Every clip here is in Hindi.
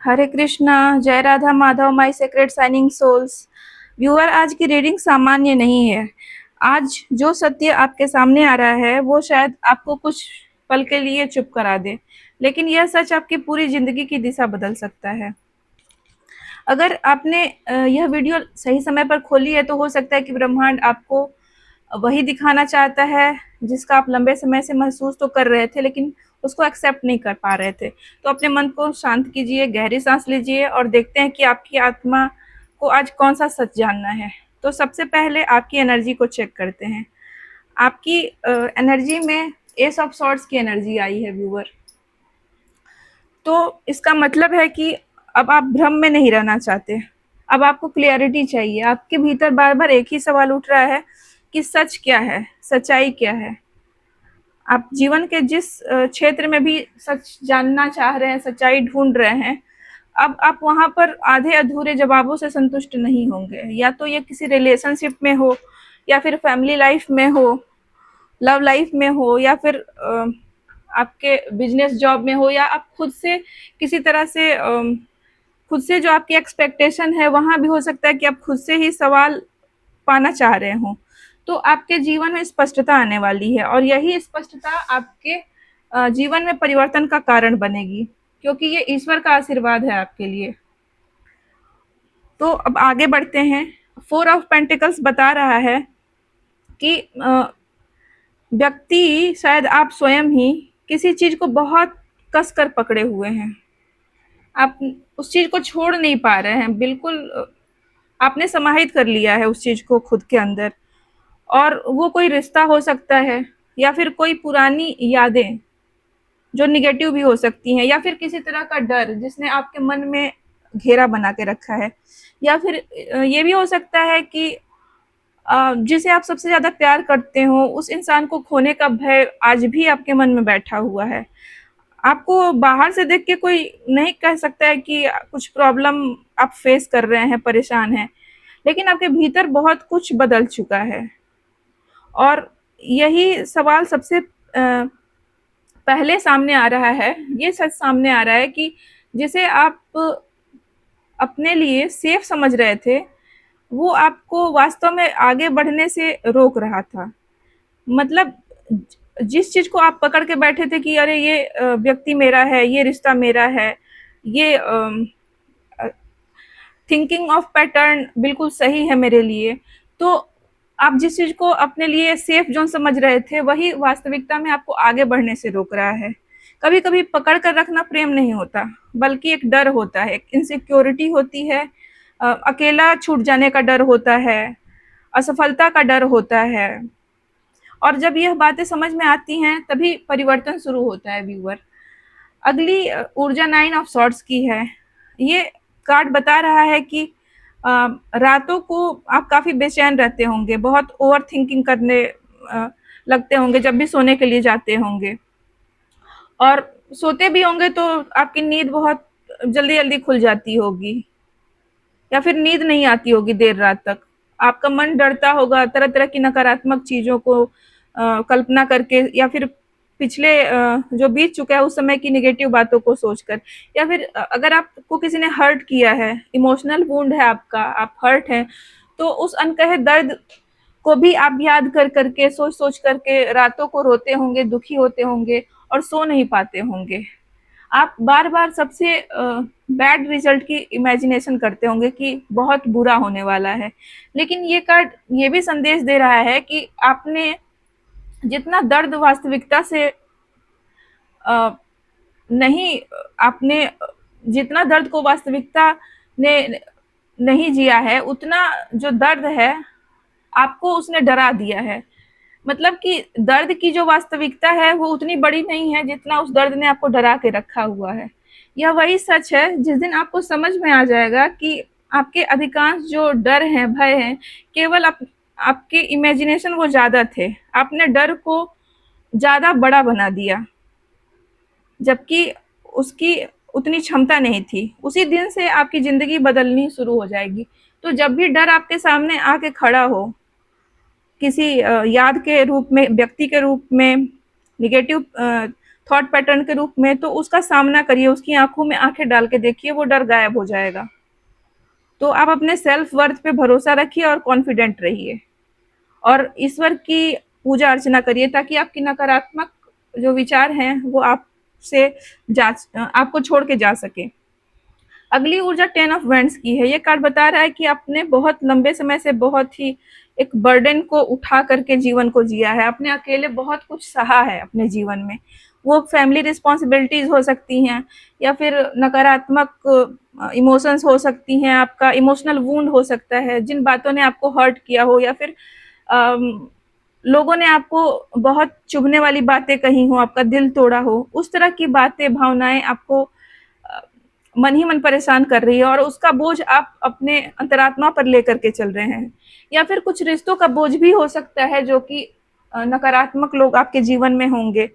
हरे कृष्णा, जय Radha Madhav, my secret shining souls. Viewer, आज की रीडिंग सामान्य नहीं है। आज जो सत्य आपके सामने आ रहा है वो शायद आपको कुछ पल के लिए चुप करा दे, लेकिन यह सच आपकी पूरी जिंदगी की दिशा बदल सकता है। अगर आपने यह वीडियो सही समय पर खोली है तो हो सकता है कि ब्रह्मांड आपको वही दिखाना चाहता है जिसका आप लंबे समय से महसूस तो कर रहे थे, लेकिन उसको एक्सेप्ट नहीं कर पा रहे थे। तो अपने मन को शांत कीजिए, गहरी सांस लीजिए और देखते हैं कि आपकी आत्मा को आज कौन सा सच जानना है। तो सबसे पहले आपकी एनर्जी को चेक करते हैं। आपकी एनर्जी में एस ऑफ सॉर्ड्स की एनर्जी आई है व्यूअर। तो इसका मतलब है कि अब आप भ्रम में नहीं रहना चाहते। अब आपको क्लियरिटी चाहिए। आपके भीतर बार-बार एक ही सवाल उठ रहा है कि सच क्या है? सच्चाई क्या है? आप जीवन के जिस क्षेत्र में भी सच जानना चाह रहे हैं, सच्चाई ढूँढ रहे हैं, अब आप वहाँ पर आधे-अधूरे जवाबों से संतुष्ट नहीं होंगे। या तो ये किसी रिलेशनशिप में हो, या फिर फैमिली लाइफ में हो, लव लाइफ में हो, या फिर आपके बिजनेस जॉब में हो, या आप खुद से किसी तरह से खुद से जो आपकी एक्सपेक्टेशन है वहाँ भी हो सकता है कि आप खुद से ही सवाल पाना चाह रहे हों। तो आपके जीवन में स्पष्टता आने वाली है और यही स्पष्टता आपके जीवन में परिवर्तन का कारण बनेगी, क्योंकि ये ईश्वर का आशीर्वाद है आपके लिए। तो अब आगे बढ़ते हैं। फोर ऑफ पेंटिकल्स बता रहा है कि व्यक्ति, शायद आप स्वयं ही, किसी चीज को बहुत कस कर पकड़े हुए हैं। आप उस चीज को छोड़ नहीं पा रहे हैं, बिल्कुल आपने समाहित कर लिया है उस चीज को खुद के अंदर। और वो कोई रिश्ता हो सकता है, या फिर कोई पुरानी यादें जो निगेटिव भी हो सकती हैं, या फिर किसी तरह का डर जिसने आपके मन में घेरा बना के रखा है, या फिर ये भी हो सकता है कि जिसे आप सबसे ज़्यादा प्यार करते हो उस इंसान को खोने का भय आज भी आपके मन में बैठा हुआ है। आपको बाहर से देख के कोई नहीं कह सकता है कि कुछ प्रॉब्लम आप फेस कर रहे हैं, परेशान हैं, लेकिन आपके भीतर बहुत कुछ बदल चुका है। और यही सवाल सबसे पहले सामने आ रहा है, ये सच सामने आ रहा है कि जिसे आप अपने लिए सेफ समझ रहे थे, वो आपको वास्तव में आगे बढ़ने से रोक रहा था। मतलब जिस चीज़ को आप पकड़ के बैठे थे कि अरे ये व्यक्ति मेरा है, ये रिश्ता मेरा है, ये थिंकिंग ऑफ पैटर्न बिल्कुल सही है मेरे लिए। तो आप जिस चीज़ को अपने लिए सेफ ज़ोन समझ रहे थे, वही वास्तविकता में आपको आगे बढ़ने से रोक रहा है। कभी-कभी पकड़ कर रखना प्रेम नहीं होता, बल्कि एक डर होता है, एक इनसिक्योरिटी होती है, अकेला छूट जाने का डर होता है, असफलता का डर होता है। और जब यह बातें समझ में आती हैं, तभी परिवर्तन शुरू होता है व्यूअर। अगली ऊर्जा नाइन ऑफ सॉर्ड्स की है। ये कार्ड बता रहा है कि रातों को आप काफ़ी बेचैन रहते होंगे, बहुत ओवर थिंकिंग करने लगते होंगे जब भी सोने के लिए जाते होंगे, और सोते भी होंगे तो आपकी नींद बहुत जल्दी-जल्दी खुल जाती होगी, या फिर नींद नहीं आती होगी देर रात तक। आपका मन डरता होगा तरह-तरह की नकारात्मक चीज़ों को कल्पना करके, या फिर पिछले जो बीत चुका है उस समय की नेगेटिव बातों को सोचकर, या फिर अगर आपको किसी ने हर्ट किया है, इमोशनल वुंड है आपका, आप हर्ट हैं, तो उस अनकहे दर्द को भी आप याद कर करके, सोच सोच करके रातों को रोते होंगे, दुखी होते होंगे और सो नहीं पाते होंगे। आप बार-बार सबसे बैड रिजल्ट की इमेजिनेशन करते होंगे कि बहुत बुरा होने वाला है। लेकिन ये कार्ड ये भी संदेश दे रहा है कि आपने जितना दर्द वास्तविकता से अ, नहीं आपने जितना दर्द को वास्तविकता ने नहीं जिया है, उतना जो दर्द है आपको उसने डरा दिया है। मतलब कि दर्द की जो वास्तविकता है वो उतनी बड़ी नहीं है जितना उस दर्द ने आपको डरा के रखा हुआ है। यह वही सच है जिस दिन आपको समझ में आ जाएगा कि आपके अधिकांश जो डर हैं, भय हैं, केवल आपके इमेजिनेशन वो ज़्यादा थे। आपने डर को ज़्यादा बड़ा बना दिया, जबकि उसकी उतनी क्षमता नहीं थी। उसी दिन से आपकी ज़िंदगी बदलनी शुरू हो जाएगी। तो जब भी डर आपके सामने आके खड़ा हो, किसी याद के रूप में, व्यक्ति के रूप में, नेगेटिव थॉट पैटर्न के रूप में, तो उसका सामना करिए, उसकी आंखों में आंखें डाल के देखिए, वो डर गायब हो जाएगा। तो आप अपने सेल्फ वर्थ पे भरोसा रखिए और कॉन्फिडेंट रहिए, और ईश्वर की पूजा अर्चना करिए ताकि आपकी नकारात्मक जो विचार हैं वो आपसे आपको छोड़ के जा सके। अगली ऊर्जा 10 ऑफ वैंड्स की है। ये कार्ड बता रहा है कि आपने बहुत लंबे समय से बहुत ही एक बर्डन को उठा करके जीवन को जिया है, आपने अकेले बहुत कुछ सहा है अपने जीवन में। वो फैमिली रिस्पॉन्सिबिलिटीज हो सकती हैं, या फिर नकारात्मक इमोशंस हो सकती हैं, आपका इमोशनल वूंड हो सकता है, जिन बातों ने आपको हर्ट किया हो, या फिर अम, लोगों ने आपको बहुत चुभने वाली बातें कही हो, आपका दिल तोड़ा हो, उस तरह की बातें, भावनाएं आपको मन ही मन परेशान कर रही है, और उसका बोझ आप अपने अंतरात्मा पर लेकर के चल रहे हैं। या फिर कुछ रिश्तों का बोझ भी हो सकता है, जो कि नकारात्मक लोग आपके जीवन में होंगे।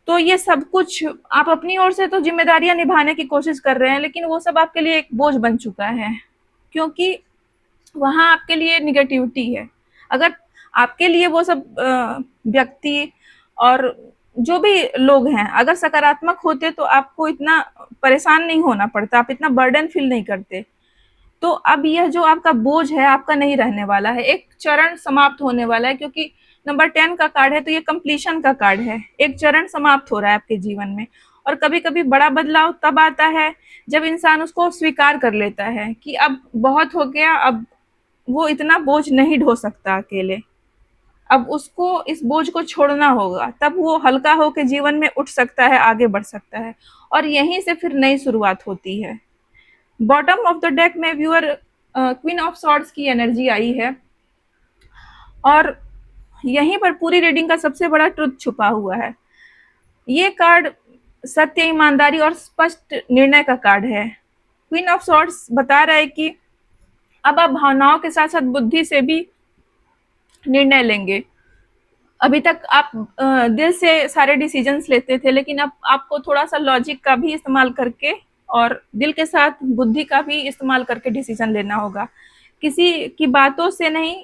तो ये सब कुछ आप अपनी ओर से तो जिम्मेदारियां निभाने की कोशिश कर रहे हैं, लेकिन वो सब आपके लिए एक बोझ बन चुका है, क्योंकि वहां आपके लिए निगेटिविटी है। अगर आपके लिए वो सब व्यक्ति और जो भी लोग हैं अगर सकारात्मक होते, तो आपको इतना परेशान नहीं होना पड़ता, आप इतना बर्डन फील नहीं करते। तो अब यह जो आपका बोझ है आपका नहीं रहने वाला है, एक चरण समाप्त होने वाला है, क्योंकि नंबर 10 का कार्ड है, तो ये कंप्लीशन का कार्ड है, एक चरण समाप्त हो रहा है आपके जीवन में। और कभी कभी बड़ा बदलाव तब आता है जब इंसान उसको स्वीकार कर लेता है कि अब बहुत हो गया, अब वो इतना बोझ नहीं ढो सकता अकेले, अब उसको इस बोझ को छोड़ना होगा, तब वो हल्का होकर जीवन में उठ सकता है, आगे बढ़ सकता है, और यहीं से फिर नई शुरुआत होती है। बॉटम ऑफ द डेक में व्यूअर क्वीन ऑफ सॉर्ड्स की एनर्जी आई है, और यहीं पर पूरी रीडिंग का सबसे बड़ा ट्रुथ छुपा हुआ है। ये कार्ड सत्य, ईमानदारी और स्पष्ट निर्णय का कार्ड है। क्वीन ऑफ सॉर्ड्स बता रहा है कि अब आप भावनाओं के साथ साथ बुद्धि से भी निर्णय लेंगे। अभी तक आप दिल से सारे डिसीजंस लेते थे, लेकिन अब आपको थोड़ा सा लॉजिक का भी इस्तेमाल करके और दिल के साथ बुद्धि का भी इस्तेमाल करके डिसीजन लेना होगा। किसी की बातों से नहीं,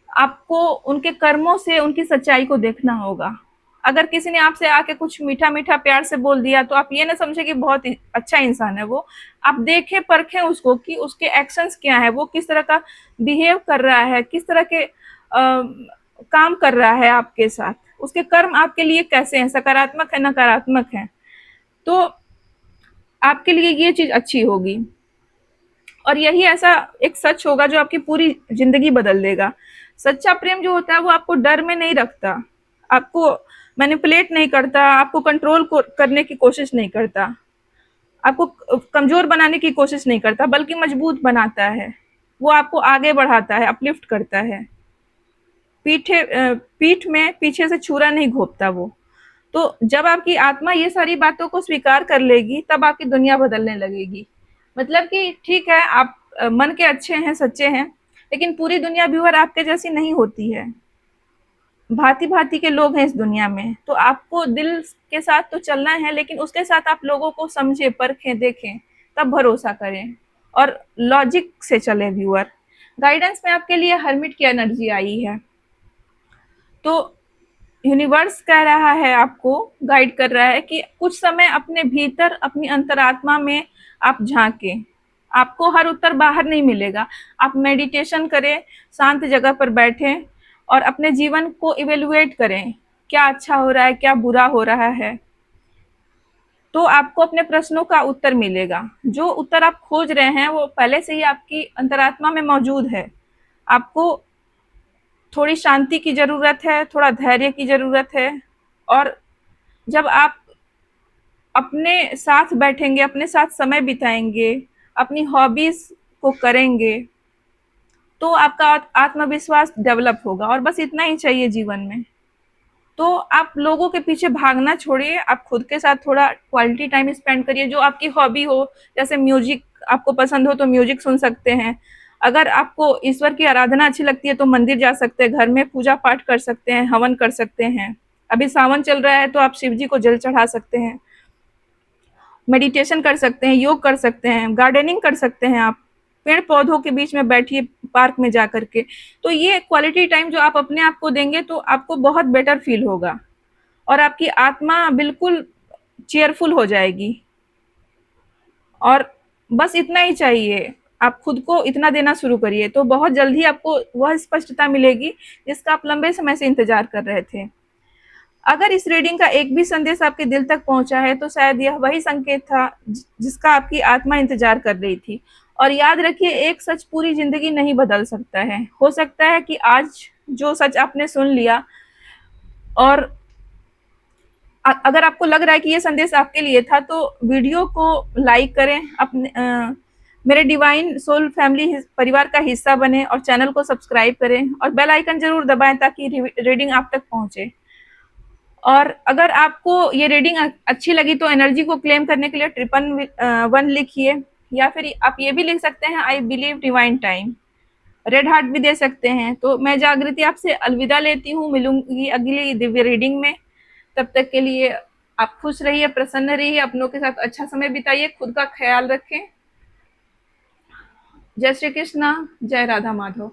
आपको उनके कर्मों से उनकी सच्चाई को देखना होगा। अगर किसी ने आपसे आके कुछ मीठा मीठा प्यार से बोल दिया, तो आप ये ना समझे कि बहुत अच्छा इंसान है वो। आप देखें परखें उसको कि उसके एक्शंस क्या है, वो किस तरह का बिहेव कर रहा है, किस तरह के काम कर रहा है आपके साथ, उसके कर्म आपके लिए कैसे हैं, सकारात्मक है नकारात्मक है। तो आपके लिए ये चीज अच्छी होगी, और यही ऐसा एक सच होगा जो आपकी पूरी जिंदगी बदल देगा। सच्चा प्रेम जो होता है वो आपको डर में नहीं रखता, आपको मैनिपुलेट नहीं करता, आपको कंट्रोल करने की कोशिश नहीं करता, आपको कमजोर बनाने की कोशिश नहीं करता, बल्कि मजबूत बनाता है। वो आपको आगे बढ़ाता है, अपलिफ्ट करता है। पीठ में पीछे से छुरा नहीं घोंपता वो। तो जब आपकी आत्मा ये सारी बातों को स्वीकार कर लेगी, तब आपकी दुनिया बदलने लगेगी। मतलब कि ठीक है, आप मन के अच्छे हैं, सच्चे हैं, लेकिन पूरी दुनिया व्यूअर आपके जैसी नहीं होती है। भांति भांति के लोग हैं इस दुनिया में, तो आपको दिल के साथ तो चलना है, लेकिन उसके साथ आप लोगों को समझे, परखें, देखें, तब भरोसा करें, और लॉजिक से चले व्यूअर। गाइडेंस में आपके लिए हर्मिट की एनर्जी आई है। तो यूनिवर्स कह रहा है, आपको गाइड कर रहा है कि कुछ समय अपने भीतर, अपनी अंतरात्मा में आप झांकें। आपको हर उत्तर बाहर नहीं मिलेगा। आप मेडिटेशन करें, शांत जगह पर बैठें और अपने जीवन को इवेलुएट करें, क्या अच्छा हो रहा है, क्या बुरा हो रहा है। तो आपको अपने प्रश्नों का उत्तर मिलेगा। जो उत्तर आप खोज रहे हैं वो पहले से ही आपकी अंतरात्मा में मौजूद है। आपको थोड़ी शांति की ज़रूरत है, थोड़ा धैर्य की ज़रूरत है, और जब आप अपने साथ बैठेंगे, अपने साथ समय बिताएंगे, अपनी हॉबीज़ को करेंगे, तो आपका आत्मविश्वास डेवलप होगा, और बस इतना ही चाहिए जीवन में। तो आप लोगों के पीछे भागना छोड़िए, आप खुद के साथ थोड़ा क्वालिटी टाइम स्पेंड करिए। जो आपकी हॉबी हो, जैसे म्यूजिक आपको पसंद हो तो म्यूजिक सुन सकते हैं। अगर आपको ईश्वर की आराधना अच्छी लगती है तो मंदिर जा सकते हैं, घर में पूजा पाठ कर सकते हैं, हवन कर सकते हैं। अभी सावन चल रहा है तो आप शिव जी को जल चढ़ा सकते हैं, मेडिटेशन कर सकते हैं, योग कर सकते हैं, गार्डनिंग कर सकते हैं, आप पेड़ पौधों के बीच में बैठिए पार्क में जा करके। तो ये क्वालिटी टाइम जो आप अपने आप को देंगे तो आपको बहुत बेटर फील होगा। और आपकी आत्मा बिल्कुल चेयरफुल हो जाएगी। और बस इतना ही चाहिए, आप खुद को इतना देना शुरू करिए, तो बहुत जल्द ही आपको वह स्पष्टता मिलेगी जिसका आप लंबे समय से इंतजार कर रहे थे। अगर इस रीडिंग का एक भी संदेश आपके दिल तक पहुंचा है तो शायद यह वही संकेत था जिसका आपकी आत्मा इंतजार कर रही थी। और याद रखिए, एक सच पूरी जिंदगी नहीं बदल सकता है। हो सकता है कि आज जो सच आपने सुन लिया, और अगर आपको लग रहा है कि ये संदेश आपके लिए था, तो वीडियो को लाइक करें, अपने मेरे डिवाइन सोल फैमिली परिवार का हिस्सा बने, और चैनल को सब्सक्राइब करें और बेल आइकन जरूर दबाएं ताकि रीडिंग आप तक पहुंचे। और अगर आपको ये रीडिंग अच्छी लगी तो एनर्जी को क्लेम करने के लिए 111 लिखिए, या फिर आप ये भी लिख सकते हैं, I believe divine time. Red heart भी दे सकते हैं। तो मैं जागृति आपसे अलविदा लेती हूँ, मिलूंगी अगली दिव्य रीडिंग में। तब तक के लिए आप खुश रहिए, प्रसन्न रहिए, अपनों के साथ अच्छा समय बिताइए, खुद का ख्याल रखें। जय श्री कृष्णा, जय राधा माधव।